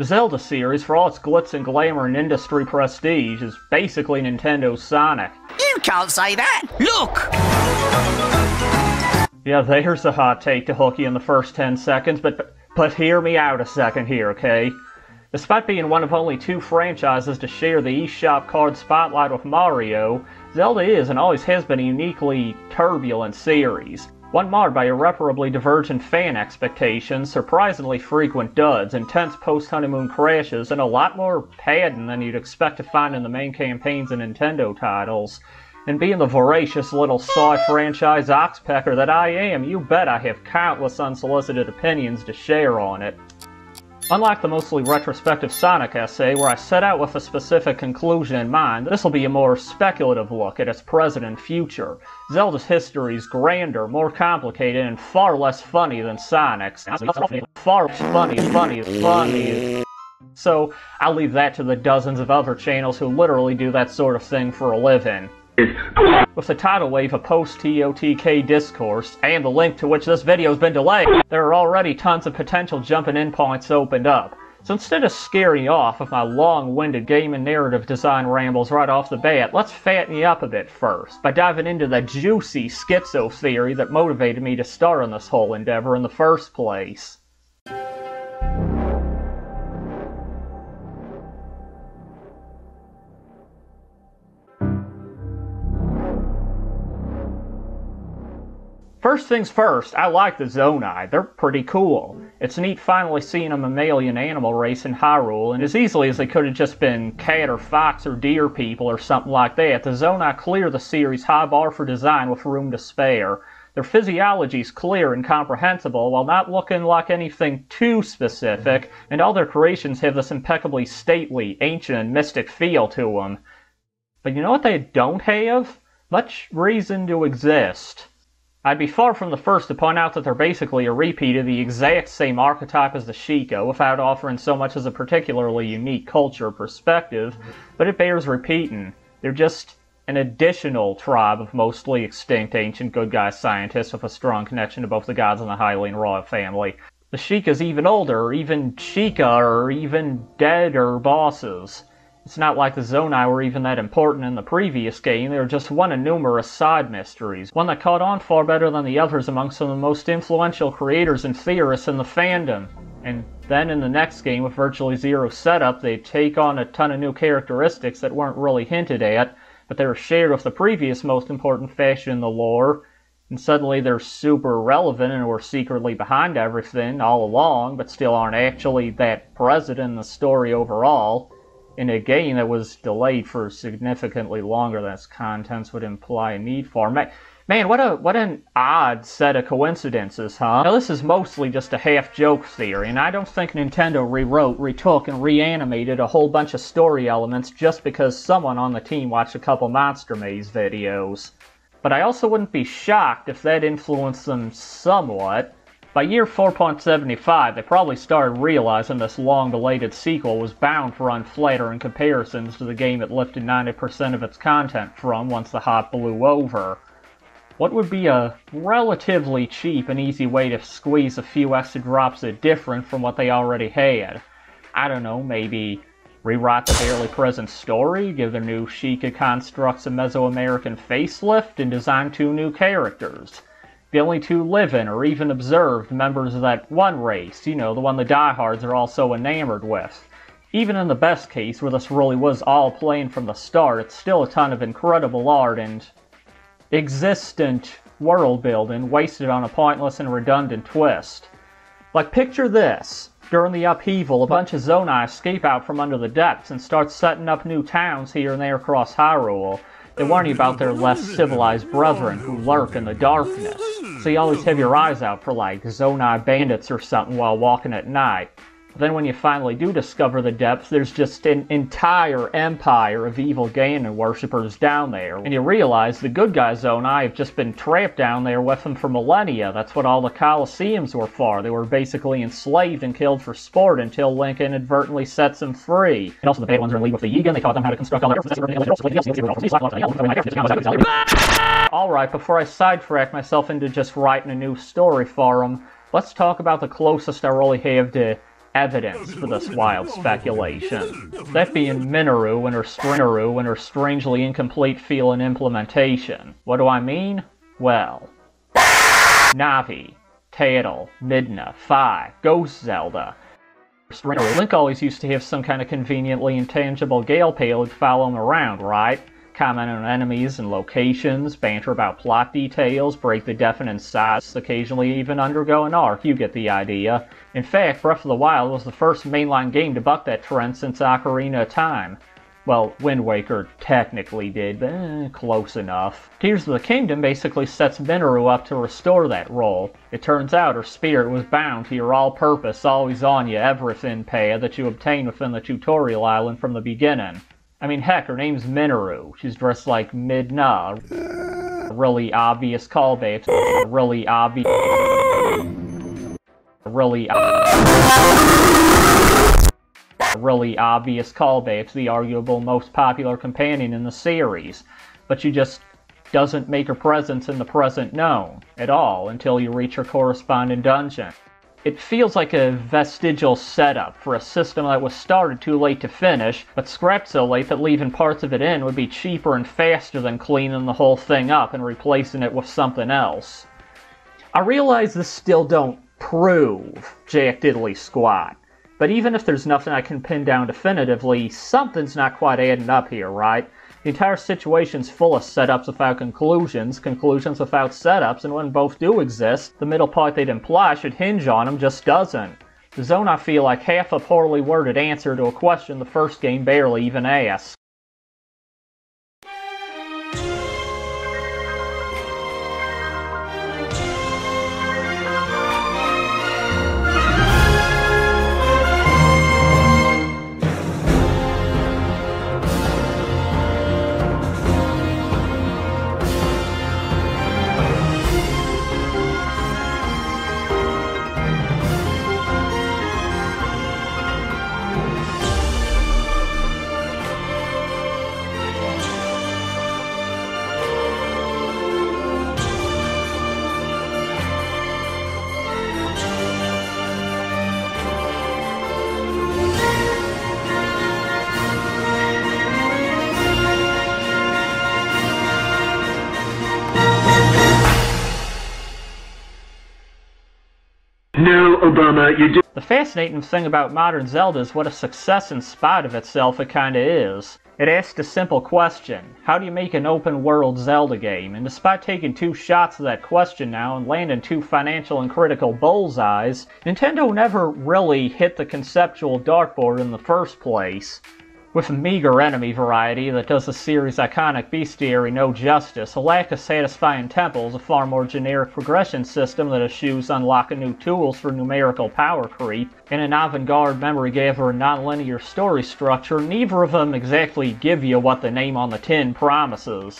The Zelda series, for all its glitz and glamour and industry prestige, is basically Nintendo's Sonic. You can't say that! Look! Yeah, there's a hot take to hook you in the first 10 seconds, but hear me out a second here, okay? Despite being one of only 2 franchises to share the eShop card spotlight with Mario, Zelda is and always has been a uniquely turbulent series. One marred by irreparably divergent fan expectations, surprisingly frequent duds, intense post-honeymoon crashes, and a lot more padding than you'd expect to find in the main campaigns of Nintendo titles. And being the voracious little soy franchise oxpecker that I am, you bet I have countless unsolicited opinions to share on it. Unlike the mostly retrospective Sonic essay, where I set out with a specific conclusion in mind, this will be a more speculative look at its present and future. Zelda's history is grander, more complicated, and far less funny than Sonic's. Far funny. So, I'll leave that to the dozens of other channels who literally do that sort of thing for a living. With the tidal wave of post-totk discourse, and the link to which this video's been delayed, there are already tons of potential jumping-in points opened up. So instead of scaring you off with my long-winded game and narrative design rambles right off the bat, let's fatten you up a bit first, by diving into the juicy schizo theory that motivated me to start on this whole endeavor in the first place. First things first, I like the Zonai. They're pretty cool. It's neat finally seeing a mammalian animal race in Hyrule, and as easily as they could have just been cat or fox or deer people or something like that, the Zonai clear the series' high bar for design with room to spare. Their physiology's clear and comprehensible while not looking like anything too specific, and all their creations have this impeccably stately, ancient, and mystic feel to them. But you know what they don't have? Much reason to exist. I'd be far from the first to point out that they're basically a repeat of the exact same archetype as the Sheikah, without offering so much as a particularly unique culture perspective, but it bears repeating. They're just an additional tribe of mostly extinct ancient good guy scientists with a strong connection to both the gods and the Hylian royal family. The Sheikah's even older, or even Sheikah, or even deader bosses. It's not like the Zonai were even that important in the previous game, they were just one of numerous side mysteries, one that caught on far better than the others among some of the most influential creators and theorists in the fandom. And then in the next game, with virtually zero setup, they take on a ton of new characteristics that weren't really hinted at, but they were shared with the previous most important faction in the lore, and suddenly they're super relevant and were secretly behind everything all along, but still aren't actually that present in the story overall. In a game that was delayed for significantly longer than its contents would imply a need for. Man, what an odd set of coincidences, huh? Now this is mostly just a half-joke theory, and I don't think Nintendo rewrote, retook, and reanimated a whole bunch of story elements just because someone on the team watched a couple Monster Maze videos. But I also wouldn't be shocked if that influenced them somewhat. By year 4.75, they probably started realizing this long-belated sequel was bound to run flatter in comparisons to the game it lifted 90% of its content from once the hop blew over. What would be a relatively cheap and easy way to squeeze a few extra drops of different from what they already had? I don't know, maybe rewrite the barely present story, give their new Sheikah constructs a Mesoamerican facelift, and design 2 new characters. The only 2 living or even observed members of that one race, you know, the one the diehards are all so enamored with. Even in the best case, where this really was all planned from the start, it's still a ton of incredible art and existent world building wasted on a pointless and redundant twist. Like, picture this. During the upheaval, a bunch of Zonai escape out from under the depths and start setting up new towns here and there across Hyrule. They warn you about their less civilized brethren who lurk in the darkness, so you always have your eyes out for like Zonai bandits or something while walking at night. But then when you finally do discover the depths, there's just an entire empire of evil Ganon worshippers down there, and you realize the good guy Zonai have just been trapped down there with them for millennia. That's what all the Colosseums were for. They were basically enslaved and killed for sport until Link inadvertently sets them free. And also the bad ones are in league with the Yiga, and they taught them how to construct all their Alright, before I sidetrack myself into just writing a new story for them, let's talk about the closest I really have to evidence for this wild speculation. That being Minoru and her strangely incomplete feel and implementation. What do I mean? Well, Navi, Teodal, Midna, Fi, Ghost Zelda. Link always used to have some kind of conveniently intangible Gale payload to follow him around, right? Comment on enemies and locations, banter about plot details, break the deafening silence, occasionally even undergo an arc, you get the idea. In fact, Breath of the Wild was the first mainline game to buck that trend since Ocarina of Time. Well, Wind Waker technically did, but close enough. Tears of the Kingdom basically sets Minoru up to restore that role. It turns out her spirit was bound to your all-purpose, always-on-you, everything path that you obtain within the tutorial island from the beginning. I mean, heck, her name's Minoru. She's dressed like Midna. Really obvious callback. Really obvious callback to the arguable most popular companion in the series, but she just doesn't make her presence in the present known at all until you reach her corresponding dungeon. It feels like a vestigial setup for a system that was started too late to finish, but scrapped so late that leaving parts of it in would be cheaper and faster than cleaning the whole thing up and replacing it with something else. I realize this still don't prove jack diddly squat, but even if there's nothing I can pin down definitively, something's not quite adding up here, right? The entire situation's full of setups without conclusions, conclusions without setups, and when both do exist, the middle part they'd imply should hinge on them just doesn't. The zone I feel like half a poorly worded answer to a question the first game barely even asked. No, Obama, you do. The fascinating thing about modern Zelda is what a success in spite of itself it kinda is. It asked a simple question: how do you make an open-world Zelda game? And despite taking 2 shots at that question now and landing 2 financial and critical bullseyes, Nintendo never really hit the conceptual dartboard in the first place. With a meager enemy variety that does the series' iconic bestiary no justice, a lack of satisfying temples, a far more generic progression system that eschews unlocking new tools for numerical power creep, and an avant-garde memory-gathering non-linear story structure, neither of them exactly give you what the name on the tin promises.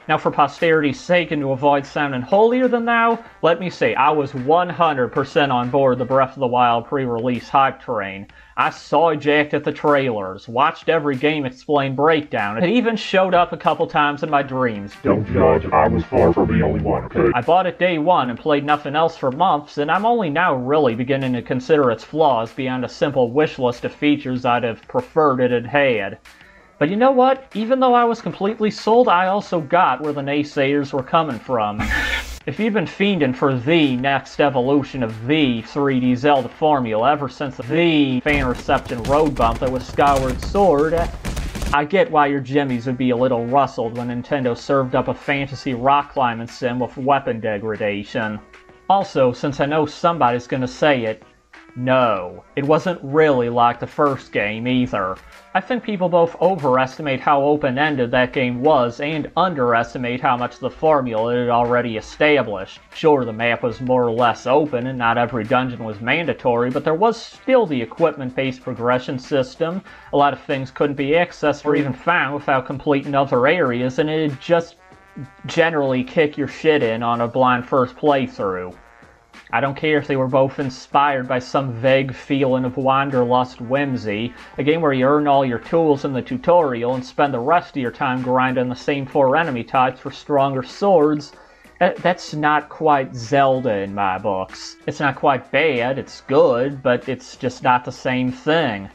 Now, for posterity's sake and to avoid sounding holier than thou, let me say I was 100% on board the Breath of the Wild pre-release hype train. I saw jacked at the trailers, watched every Game Explained breakdown, and even showed up a couple times in my dreams. Don't judge, I was far from the only one, okay? I bought it day one and played nothing else for months, and I'm only now really beginning to consider its flaws beyond a simple wish list of features I'd have preferred it had had. But you know what? Even though I was completely sold, I also got where the naysayers were coming from. If you'd been fiending for the next evolution of the 3D Zelda formula ever since the fan reception road bump that was Skyward Sword, I get why your jimmies would be a little rustled when Nintendo served up a fantasy rock climbing sim with weapon degradation. Also, since I know somebody's gonna say it, no, it wasn't really like the first game either. I think people both overestimate how open-ended that game was and underestimate how much the formula it had already established. Sure, the map was more or less open and not every dungeon was mandatory, but there was still the equipment-based progression system. A lot of things couldn't be accessed or even found without completing other areas, and it'd just generally kick your shit in on a blind first playthrough. I don't care if they were both inspired by some vague feeling of wanderlust whimsy, a game where you earn all your tools in the tutorial and spend the rest of your time grinding the same 4 enemy types for stronger swords. That's not quite Zelda in my books. It's not quite bad, it's good, but it's just not the same thing.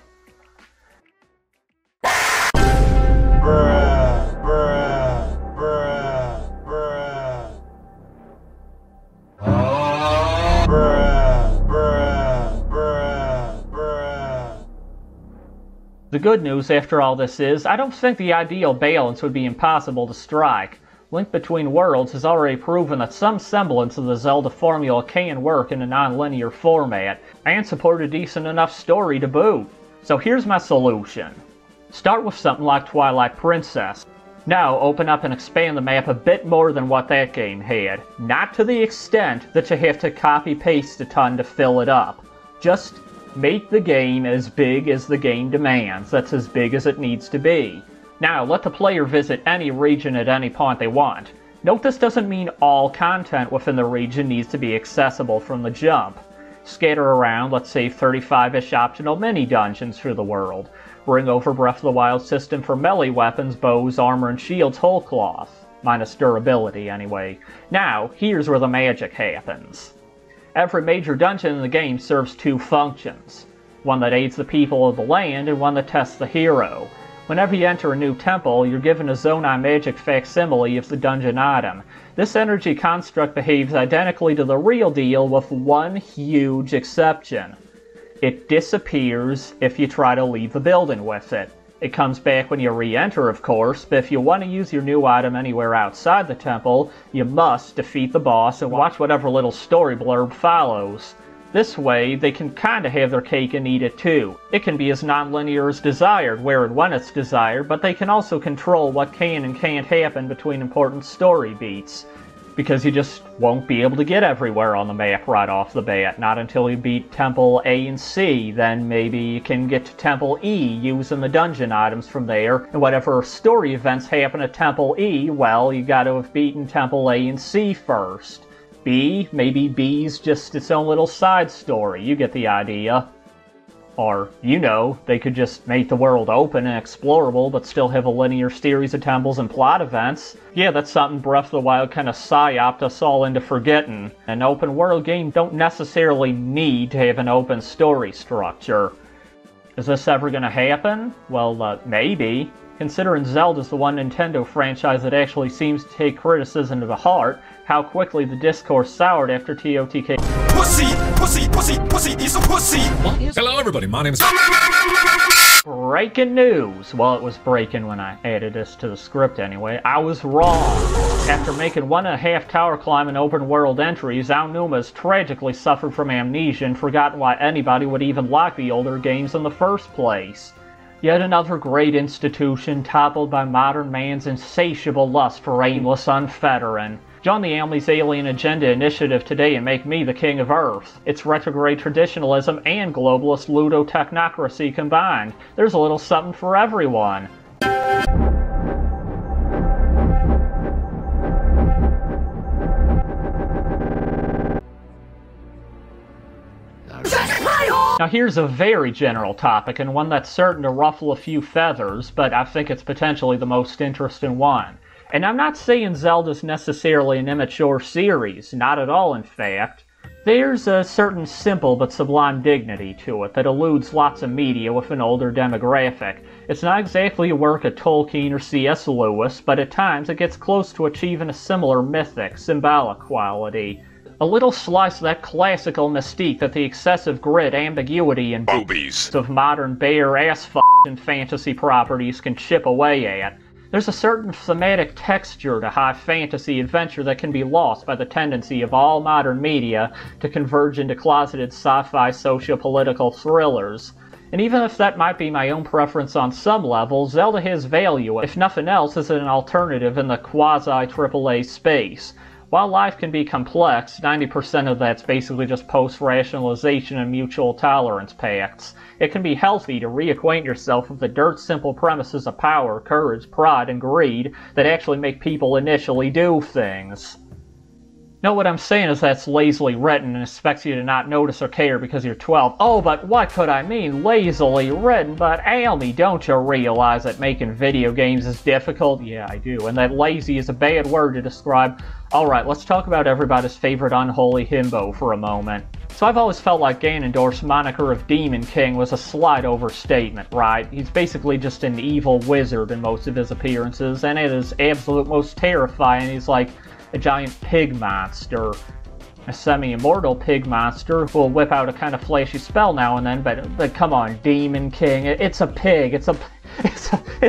The good news after all this is, I don't think the ideal balance would be impossible to strike. Link Between Worlds has already proven that some semblance of the Zelda formula can work in a non-linear format, and support a decent enough story to boot. So here's my solution. Start with something like Twilight Princess. Now open up and expand the map a bit more than what that game had. Not to the extent that you have to copy-paste a ton to fill it up. Just make the game as big as the game demands. That's as big as it needs to be. Now, let the player visit any region at any point they want. Note this doesn't mean all content within the region needs to be accessible from the jump. Scatter around, let's say, 35-ish optional mini-dungeons through the world. Bring over Breath of the Wild system for melee weapons, bows, armor, and shields whole cloth. Minus durability, anyway. Now, here's where the magic happens. Every major dungeon in the game serves two functions. One that aids the people of the land, and one that tests the hero. Whenever you enter a new temple, you're given a Zonai magic facsimile of the dungeon item. This energy construct behaves identically to the real deal with one huge exception. It disappears if you try to leave the building with it. It comes back when you re-enter, of course, but if you want to use your new item anywhere outside the temple, you must defeat the boss and watch whatever little story blurb follows. This way, they can kinda have their cake and eat it too. It can be as non-linear as desired, where and when it's desired, but they can also control what can and can't happen between important story beats. Because you just won't be able to get everywhere on the map right off the bat, not until you beat Temple A and C, then maybe you can get to Temple E using the dungeon items from there, and whatever story events happen at Temple E, well, you gotta have beaten Temple A and C first. B, maybe B's just its own little side story, you get the idea. Or, you know, they could just make the world open and explorable, but still have a linear series of temples and plot events. Yeah, that's something Breath of the Wild kinda psyoped us all into forgetting. An open world game don't necessarily need to have an open story structure. Is this ever gonna happen? Well, maybe. Considering Zelda's the one Nintendo franchise that actually seems to take criticism to the heart, how quickly the discourse soured after TOTK. Pussy! Pussy! Pussy! Pussy! He's a pussy! Hello everybody, my name is... Breaking news! Well, it was breaking when I added this to the script anyway. I was wrong! After making 1.5 tower climb and open world entries, Ao Numa has tragically suffered from amnesia and forgotten why anybody would even like the older games in the first place. Yet another great institution toppled by modern man's insatiable lust for aimless unfettering. Join the Amli's Alien Agenda initiative today and make me the king of Earth. It's retrograde traditionalism and globalist ludotechnocracy combined. There's a little something for everyone. Now here's a very general topic, and one that's certain to ruffle a few feathers, but I think it's potentially the most interesting one. And I'm not saying Zelda's necessarily an immature series, not at all in fact. There's a certain simple but sublime dignity to it that eludes lots of media with an older demographic. It's not exactly a work of Tolkien or C.S. Lewis, but at times it gets close to achieving a similar mythic, symbolic quality. A little slice of that classical mystique that the excessive grit, ambiguity, and boobies of modern bare ass and fantasy properties can chip away at. There's a certain thematic texture to high fantasy adventure that can be lost by the tendency of all modern media to converge into closeted sci-fi socio-political thrillers. And even if that might be my own preference on some level, Zelda has value, if nothing else, as an alternative in the quasi-AAA space. While life can be complex, 90% of that's basically just post-rationalization and mutual tolerance pacts. It can be healthy to reacquaint yourself with the dirt-simple premises of power, courage, pride, and greed that actually make people initially do things. No, what I'm saying is that's lazily written and expects you to not notice or care because you're 12. Oh, but what could I mean? Lazily written? But Almy, don't you realize that making video games is difficult? Yeah, I do. And that lazy is a bad word to describe. Alright, let's talk about everybody's favorite unholy himbo for a moment. So I've always felt like Ganondorf's moniker of Demon King was a slight overstatement, right? He's basically just an evil wizard in most of his appearances, and at his absolute most terrifying, he's like a giant pig monster. A semi-immortal pig monster who will whip out a kind of flashy spell now and then, but come on, Demon King, it's a pig, it's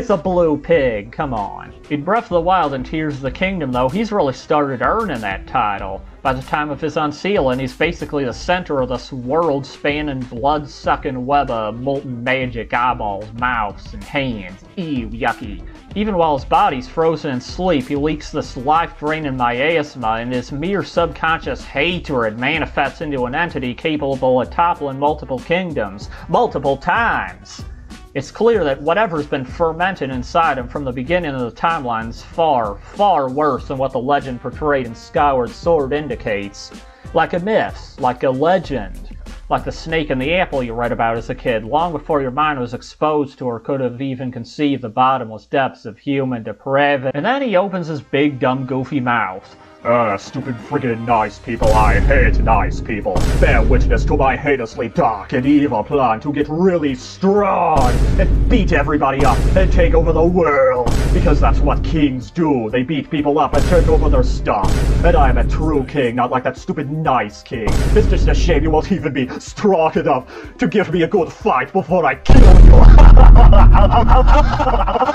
a blue pig, come on. In Breath of the Wild and Tears of the Kingdom, though, he's really started earning that title. By the time of his unsealing, he's basically the center of this world-spanning, blood-sucking web of molten magic eyeballs, mouths, and hands. Ew, yucky. Even while his body's frozen in sleep, he leaks this life-draining miasma, and his mere subconscious hatred manifests into an entity capable of toppling multiple kingdoms, multiple times. It's clear that whatever's been fermented inside him from the beginning of the timeline is far, far worse than what the legend portrayed in Skyward Sword indicates. Like a myth, like a legend, like the snake and the apple you read about as a kid, long before your mind was exposed to or could have even conceived the bottomless depths of human depravity. And then he opens his big, dumb, goofy mouth. Stupid friggin' nice people, I hate nice people. Bear witness to my heinously dark and evil plan to get really strong and beat everybody up and take over the world. Because that's what kings do. They beat people up and take over their stuff. And I am a true king, not like that stupid nice king. It's just a shame you won't even be strong enough to give me a good fight before I kill you.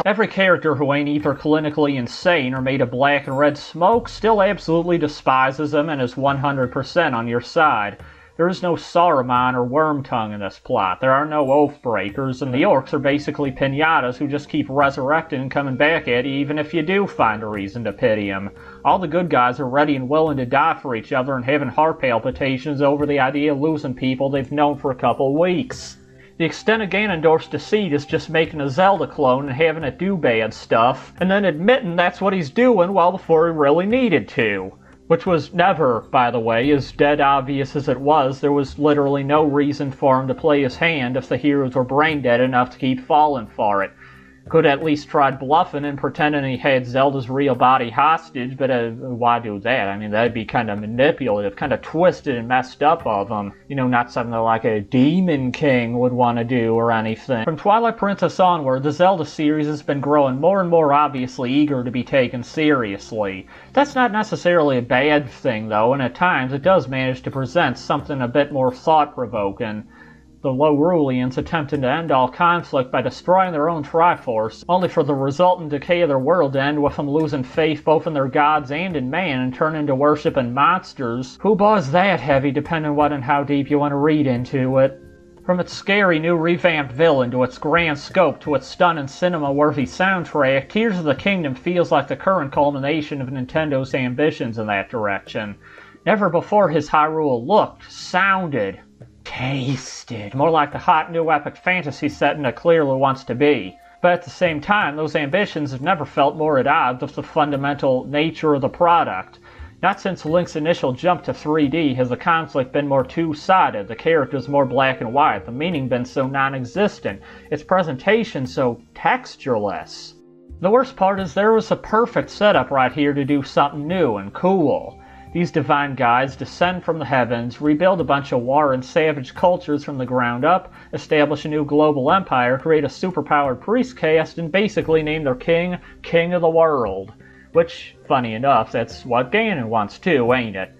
Every character who ain't either clinically insane or made of black and red smoke still absolutely despises him and is 100% on your side. There is no Saruman or Wormtongue in this plot. There are no Oathbreakers, and the orcs are basically pinatas who just keep resurrecting and coming back at you even if you do find a reason to pity them. All the good guys are ready and willing to die for each other and having heart palpitations over the idea of losing people they've known for a couple weeks. The extent of Ganondorf's deceit is just making a Zelda clone and having it do bad stuff, and then admitting that's what he's doing well before he really needed to. Which was never, by the way, as dead obvious as it was. There was literally no reason for him to play his hand if the heroes were brain dead enough to keep falling for it. Could at least tried bluffing and pretending he had Zelda's real body hostage, but why do that? I mean, that'd be kind of manipulative, kind of twisted and messed up of him. You know, not something like a Demon King would want to do or anything. From Twilight Princess onward, the Zelda series has been growing more and more obviously eager to be taken seriously. That's not necessarily a bad thing, though, and at times it does manage to present something a bit more thought-provoking. The Lorulians attempting to end all conflict by destroying their own Triforce, only for the resultant decay of their world to end with them losing faith both in their gods and in man and turning to worshiping monsters. Who buys that heavy, depending on what and how deep you want to read into it. From its scary new revamped villain to its grand scope to its stunning cinema-worthy soundtrack, Tears of the Kingdom feels like the current culmination of Nintendo's ambitions in that direction. Never before has Hyrule looked, sounded, tasted more like the hot new epic fantasy setting it clearly wants to be. But at the same time, those ambitions have never felt more at odds with the fundamental nature of the product. Not since Link's initial jump to 3D has the conflict been more two-sided, the characters more black and white, the meaning been so non-existent, its presentation so textureless. The worst part is there was a perfect setup right here to do something new and cool. These divine guides descend from the heavens, rebuild a bunch of war and savage cultures from the ground up, establish a new global empire, create a superpowered priest caste, and basically name their king, King of the World. Which, funny enough, that's what Ganon wants too, ain't it?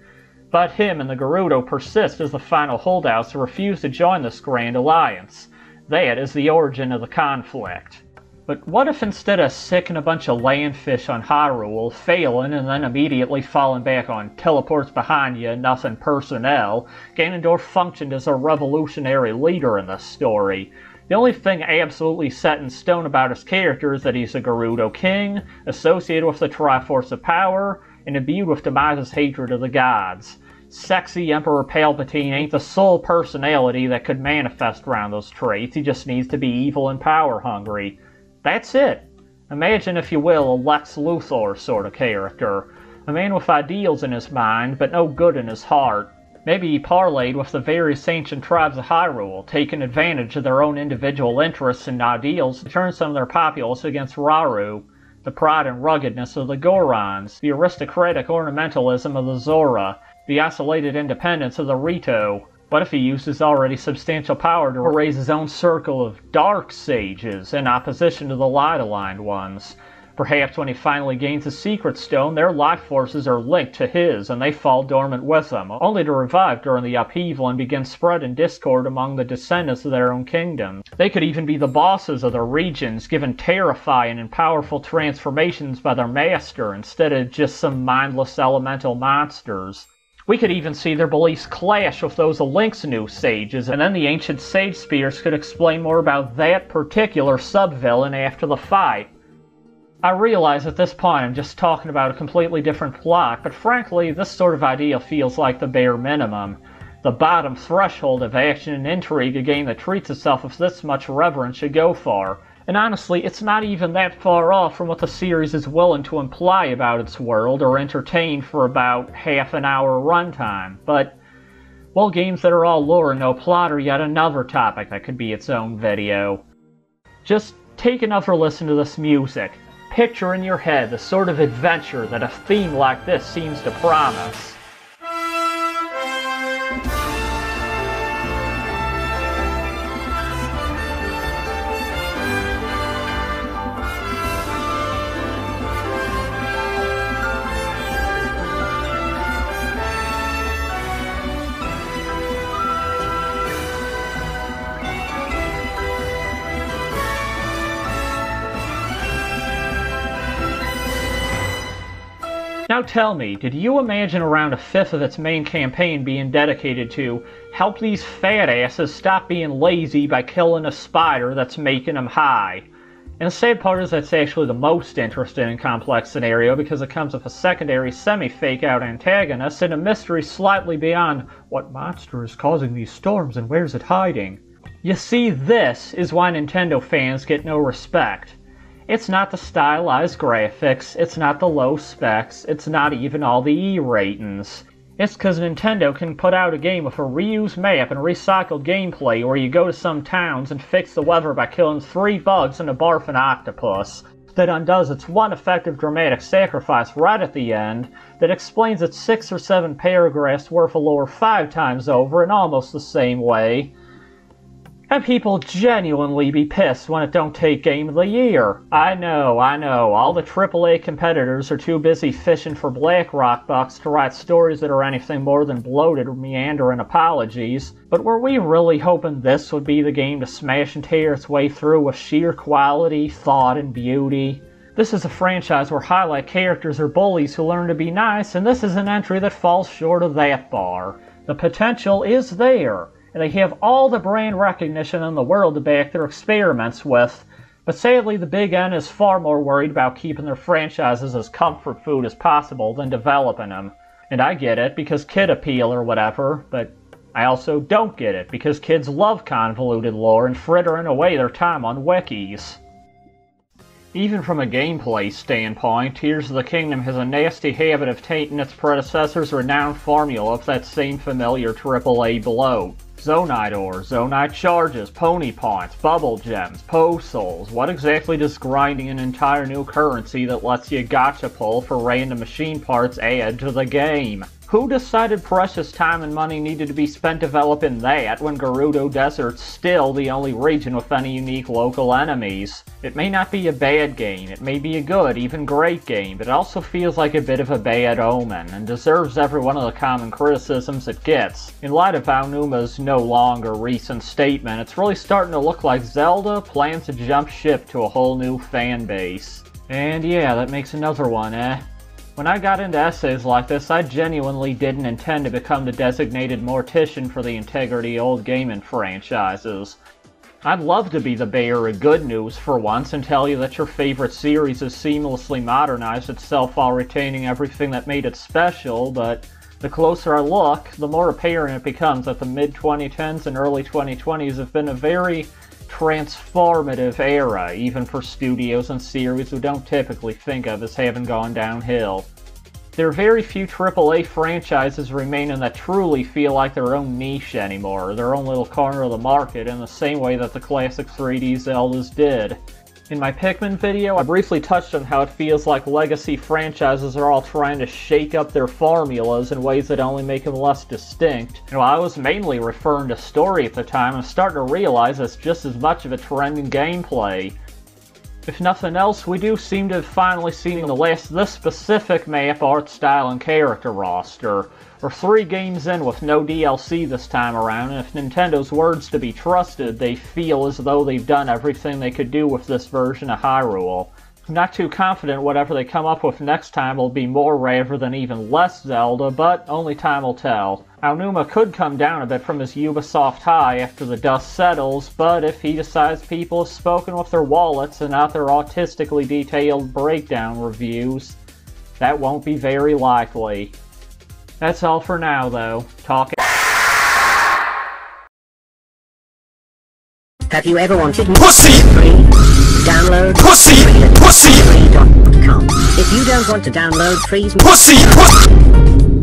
But him and the Gerudo persist as the final holdouts who refuse to join this grand alliance. That is the origin of the conflict. But what if instead of sicking a bunch of landfish on Hyrule, failing, and then immediately falling back on teleports behind you, nothing personnel, Ganondorf functioned as a revolutionary leader in this story? The only thing absolutely set in stone about his character is that he's a Gerudo king, associated with the Triforce of Power, and imbued with Demise's hatred of the gods. Sexy Emperor Palpatine ain't the sole personality that could manifest around those traits, he just needs to be evil and power-hungry. That's it. Imagine, if you will, a Lex Luthor sort of character. A man with ideals in his mind, but no good in his heart. Maybe he parlayed with the various ancient tribes of Hyrule, taking advantage of their own individual interests and ideals to turn some of their populace against Rauru, the pride and ruggedness of the Gorons, the aristocratic ornamentalism of the Zora, the isolated independence of the Rito. What if he used his already substantial power to raise his own circle of dark sages in opposition to the light-aligned ones? Perhaps when he finally gains the Secret Stone, their life forces are linked to his, and they fall dormant with him, only to revive during the upheaval and begin spreading discord among the descendants of their own kingdom. They could even be the bosses of their regions, given terrifying and powerful transformations by their master, instead of just some mindless elemental monsters. We could even see their beliefs clash with those of Link's new sages, and then the ancient sage spears could explain more about that particular sub-villain after the fight. I realize at this point I'm just talking about a completely different plot, but frankly, this sort of idea feels like the bare minimum. The bottom threshold of action and intrigue a game that treats itself with this much reverence should go for. And honestly, it's not even that far off from what the series is willing to imply about its world or entertain for about half an hour runtime. But, well, games that are all lore and no plot are yet another topic that could be its own video. Just take another listen to this music. Picture in your head the sort of adventure that a theme like this seems to promise. Now tell me, did you imagine around a fifth of its main campaign being dedicated to help these fat asses stop being lazy by killing a spider that's making them high? And the sad part is that's actually the most interesting and complex scenario because it comes with a secondary semi-fake out antagonist and a mystery slightly beyond what monster is causing these storms and where's it hiding. You see, this is why Nintendo fans get no respect. It's not the stylized graphics, it's not the low specs, it's not even all the E ratings. It's because Nintendo can put out a game with a reused map and recycled gameplay where you go to some towns and fix the weather by killing 3 bugs and a barfing octopus that undoes its one effective dramatic sacrifice right at the end that explains its 6 or 7 paragraphs worth of lore 5 times over in almost the same way. And people genuinely be pissed when it don't take Game of the Year. I know, all the AAA competitors are too busy fishing for BlackRock bucks to write stories that are anything more than bloated or meandering apologies, but were we really hoping this would be the game to smash and tear its way through with sheer quality, thought, and beauty? This is a franchise where highlight characters are bullies who learn to be nice, and this is an entry that falls short of that bar. The potential is there, and they have all the brand recognition in the world to back their experiments with, but sadly the Big N is far more worried about keeping their franchises as comfort food as possible than developing them. And I get it, because kid appeal or whatever, but I also don't get it, because kids love convoluted lore and frittering away their time on wikis. Even from a gameplay standpoint, Tears of the Kingdom has a nasty habit of tainting its predecessor's renowned formula of that same familiar AAA bloat. Zonite ore, Zonite charges, pony points, bubble gems, Poe souls. What exactly does grinding an entire new currency that lets you gacha pull for random machine parts add to the game? Who decided precious time and money needed to be spent developing that when Gerudo Desert's still the only region with any unique local enemies? It may not be a bad game, it may be a good, even great game, but it also feels like a bit of a bad omen, and deserves every one of the common criticisms it gets. In light of Ao Numa's no longer recent statement, it's really starting to look like Zelda plans to jump ship to a whole new fan base. And yeah, that makes another one, eh? When I got into essays like this, I genuinely didn't intend to become the designated mortician for the integrity of old gaming franchises. I'd love to be the bearer of good news for once and tell you that your favorite series has seamlessly modernized itself while retaining everything that made it special, but the closer I look, the more apparent it becomes that the mid-2010s and early 2020s have been a very transformative era, even for studios and series we don't typically think of as having gone downhill. There are very few AAA franchises remaining that truly feel like their own niche anymore, their own little corner of the market, in the same way that the classic 3D Zeldas did. In my Pikmin video, I briefly touched on how it feels like legacy franchises are all trying to shake up their formulas in ways that only make them less distinct. And while I was mainly referring to story at the time, I'm starting to realize it's just as much of a trend in gameplay. If nothing else, we do seem to have finally seen the last of this specific map, art style, and character roster. We're 3 games in with no DLC this time around, and if Nintendo's words to be trusted, they feel as though they've done everything they could do with this version of Hyrule. I'm not too confident whatever they come up with next time will be more rather than even less Zelda, but only time will tell. Ao Numa could come down a bit from his Ubisoft high after the dust settles, but if he decides people have spoken with their wallets and not their autistically detailed breakdown reviews, that won't be very likely. That's all for now, though. Have you ever wanted Pussy! free? Download Pussy! Pussy! free.com. If you don't want to download freeze Pussy!